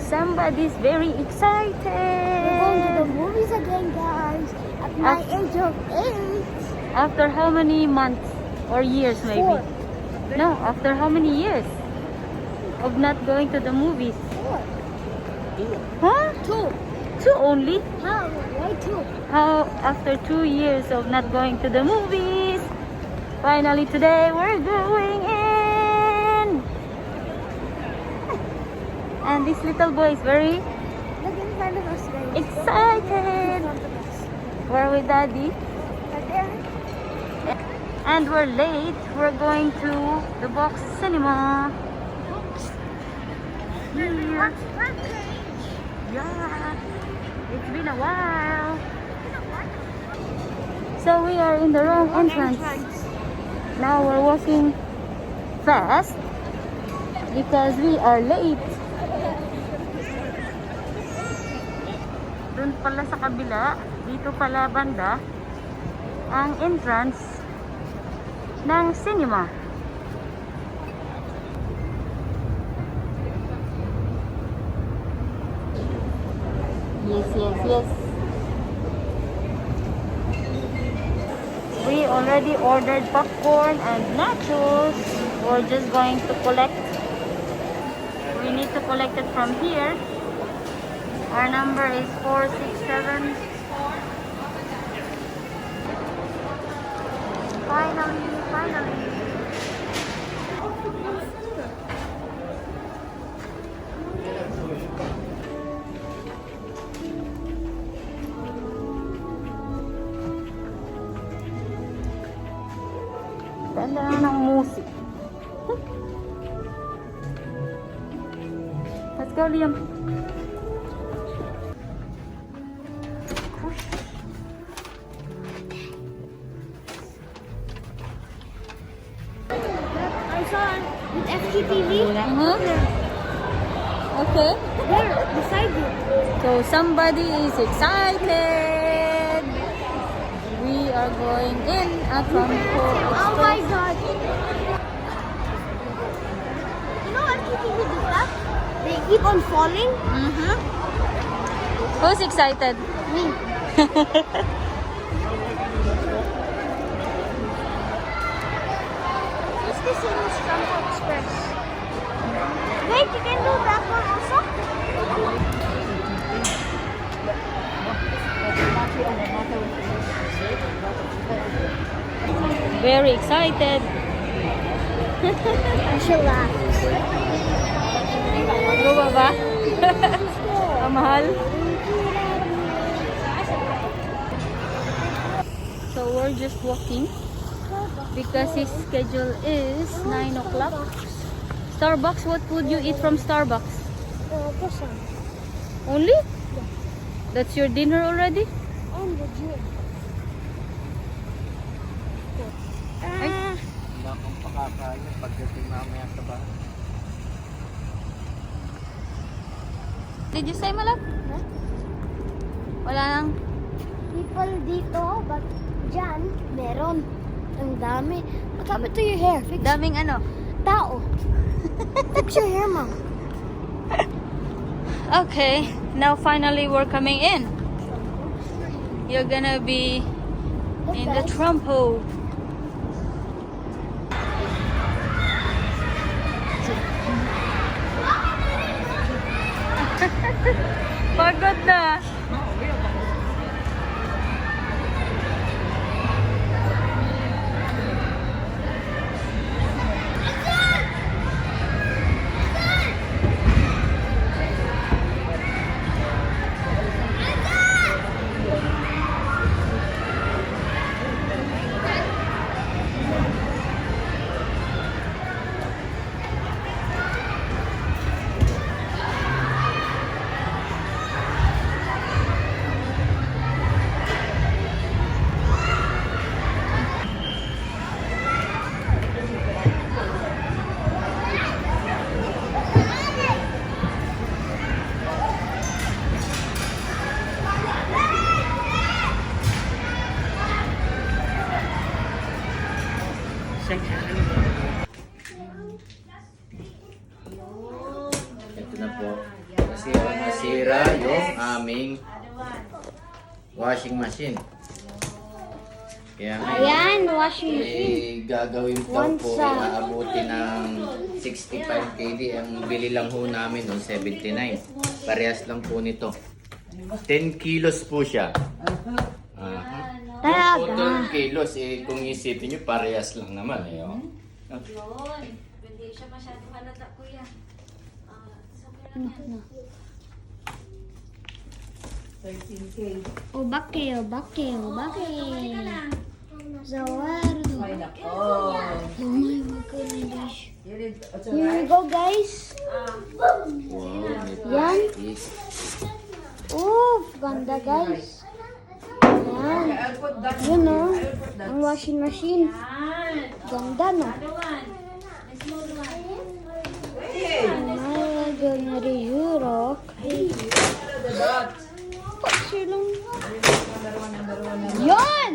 Somebody's very excited. We're going to the movies again, guys. At my age of 8. After how many months or years, maybe? 4. No, after how many years of not going to the movies? 4. Huh? 2. 2 only? How? Why 2? How after 2 years of not going to the movies, finally today we're going in. And this little boy is very Look in front of us, guys. excited. In front of us. We're with Daddy. Right there. And we're late. We're going to the box cinema. Here. Yeah. It's been a while. So we are in the wrong entrance. Now we're walking fast because we are late. Doon pala sa kabila, dito pala banda, ang entrance ng cinema. Yes, yes, yes. We already ordered popcorn and nachos. We're just going to collect. We need to collect it from here. Our number is 467. Finally. Ganda lang ng music. Let's go, Liam. I saw with FGTV. Okay. There, beside you. So somebody is excited. We are going in at Trampo. Oh my god. You know FGTV does that? They keep on falling. Who's excited? Me. What's the same as Trampo Express? Wait, you can do that one also? Very excited. I should laugh. Go ba? Ang mahal. So we're just walking because his schedule is 9 o'clock. Starbucks, what would you eat from Starbucks? Croissant. Only? That's your dinner already? And the gym. Wala akong pakakain pagdating mamaya sa bahay. Did you say malak? Huh? Wala nang. People dito, but dyan, meron. Ang dami. What happened to your hair? Fix Daming ano? tao. Fix your hair, Mom. Okay, now finally we're coming in. You're gonna be Look, in the guys. Trampo. Pagod na. Kasi nasira yung aming washing machine. Kaya Ayan, washing machine. gagawin daw po, aabuti ng 65 KD. Ang bili lang ho namin noon, 79. Parehas lang po nito. 10 kilos po siya. Talaga. 10 kilos, kung isipin nyo, parehas lang naman. Oh. Hindi siya masyado halata, kuya. Obake. Zawardo. Oh my goodness. Here we go, guys. Wow, Yan. Oof, ganda, guys. Yan. Yun, no? Ang washing machine. Ganda, no? My goodness, Europe. Silong. Yan!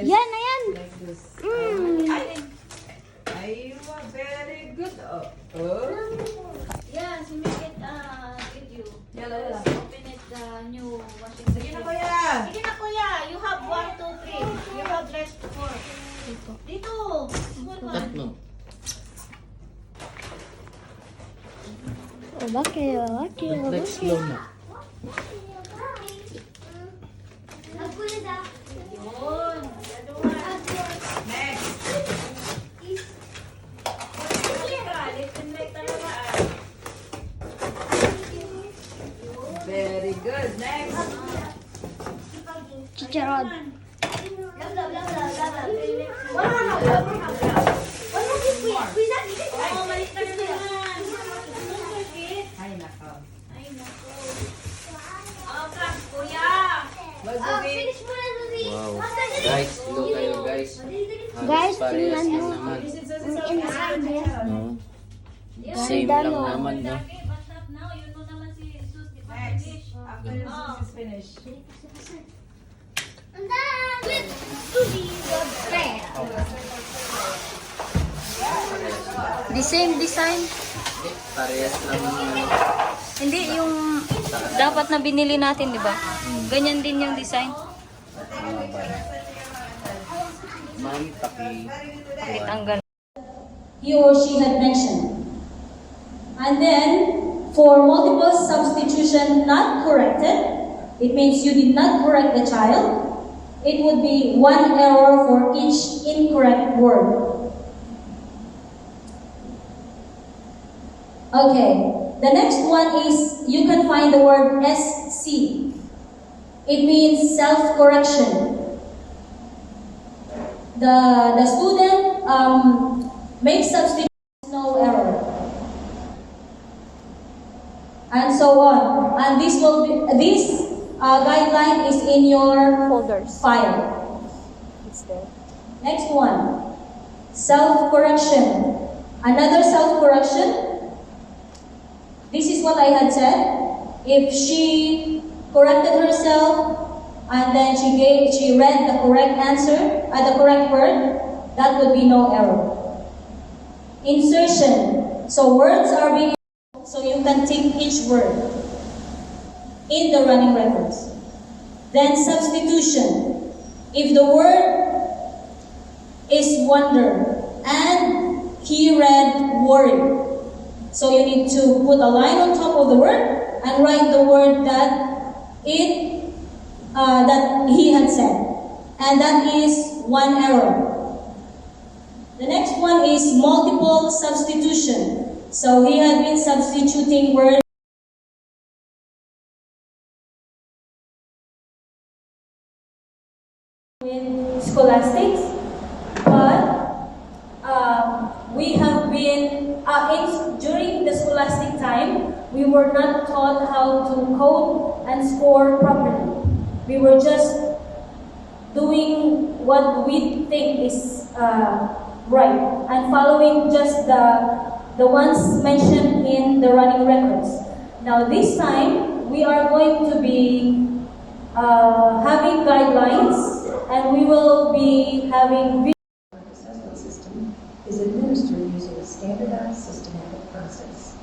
Yan na yan. Very good. Yes, you make it video. Yala. Open it the new washing machine. Sige na, kuya. You have 1, 2, 3. You have rest 4. Dito. Tatlo. Obake. Let's slow na. Yun. Next. Listen like talaga. Very good. Next. Chicharron. Oh, balik ka na naman. Ay, nako. Ay, naku. Okay, kuya. Mag-uwi. Wow. Guys, slow kayo guys. Guys, Parehas tingnan lang mo. naman. Ang inside niya. No? Same lang naman, no? Okay, but stop now. Yun mo naman si Jesus. Di ba Next. finish? After this is finished. And then, let's do the band. The same design? Parehas lang naman. Hindi, yung dapat na binili natin, di ba? Ganyan din yung design. Ma'am, Itanggal. he or she had mentioned. And then, for multiple substitution not corrected, it means you did not correct the child. It would be 1 error for each incorrect word. Okay, the next one is, you can find the word SC. It means self-correction. The student makes substitutions, no error. And so on. And this guideline is in your Folders. file. It's there. Next one, self-correction. Another self-correction. This is what I had said. If she corrected herself and then she read the correct answer, the correct word, that would be no error. Insertion. So words are being, so you can take each word in the running records. Then substitution. If the word is wonder and he read worry, so you need to put a line on top of the word and write the word that he had said, and that is 1 error. The next one is multiple substitution. So he had been substituting words with scholastics, but we have been during the scholastic time, we were not taught how to code and score properly. We were just doing what we think is right and following just the ones mentioned in the running records. Now this time, we are going to be having guidelines, and we will be having is administered using a standardized systematic process.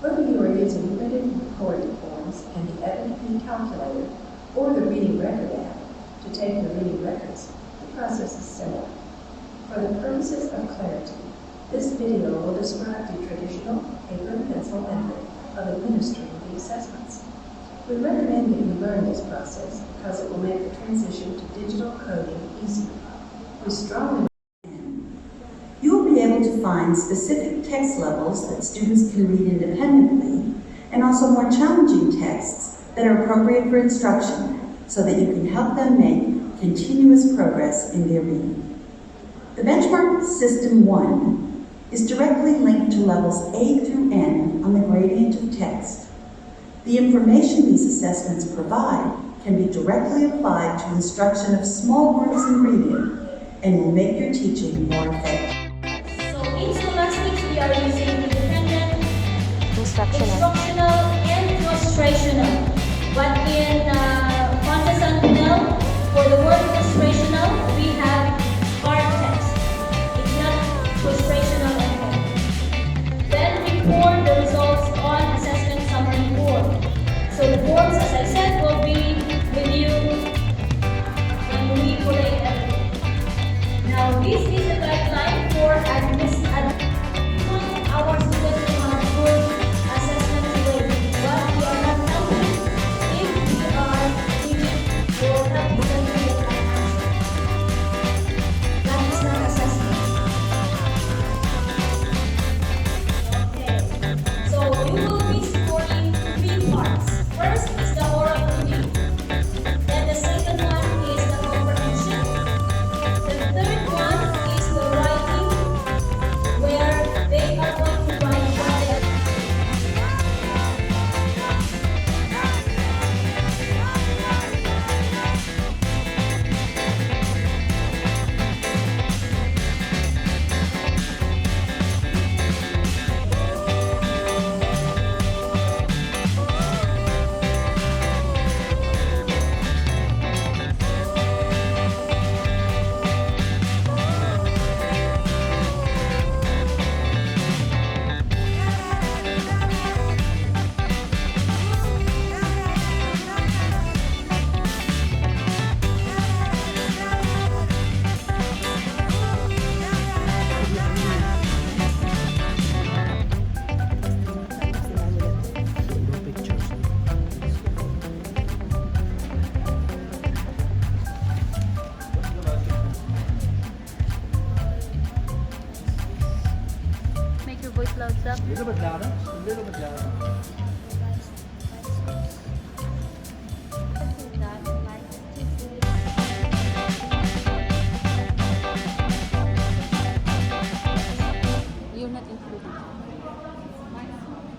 Whether you are using printed recorded forms and the Epic calculator or the Reading Record app to take your reading records, the process is similar. For the purposes of clarity, this video will describe the traditional paper and pencil method of administering the assessments. We recommend that you learn this process because it will make the transition to digital coding easier. We strongly You will be able to find specific text levels that students can read independently, and also more challenging texts that are appropriate for instruction so that you can help them make continuous progress in their reading. The benchmark System 1 is directly linked to levels A through N on the gradient of text. The information these assessments provide can be directly applied to instruction of small groups in reading and will make your teaching more effective. So in scholastics, we are using independent, Instructional. and frustrational. But in Fontes and Pinel, for the word frustrational, we have hard text. It's not frustrational at all. Then record the results on assessment summary form. So the forms, as I said, will be with you when we collate everything. Now, this is the guideline for our students to have good assessment grade. But we are not helping if we are teaching or helping them to get an answer. That is not assessment. Okay. So you will be supporting 3 parts. First is the oral reading. Then the second one is the comprehension. The third one is the writing, where they are going to write what they are. Make your voice loud, Zach. A little bit louder. A little bit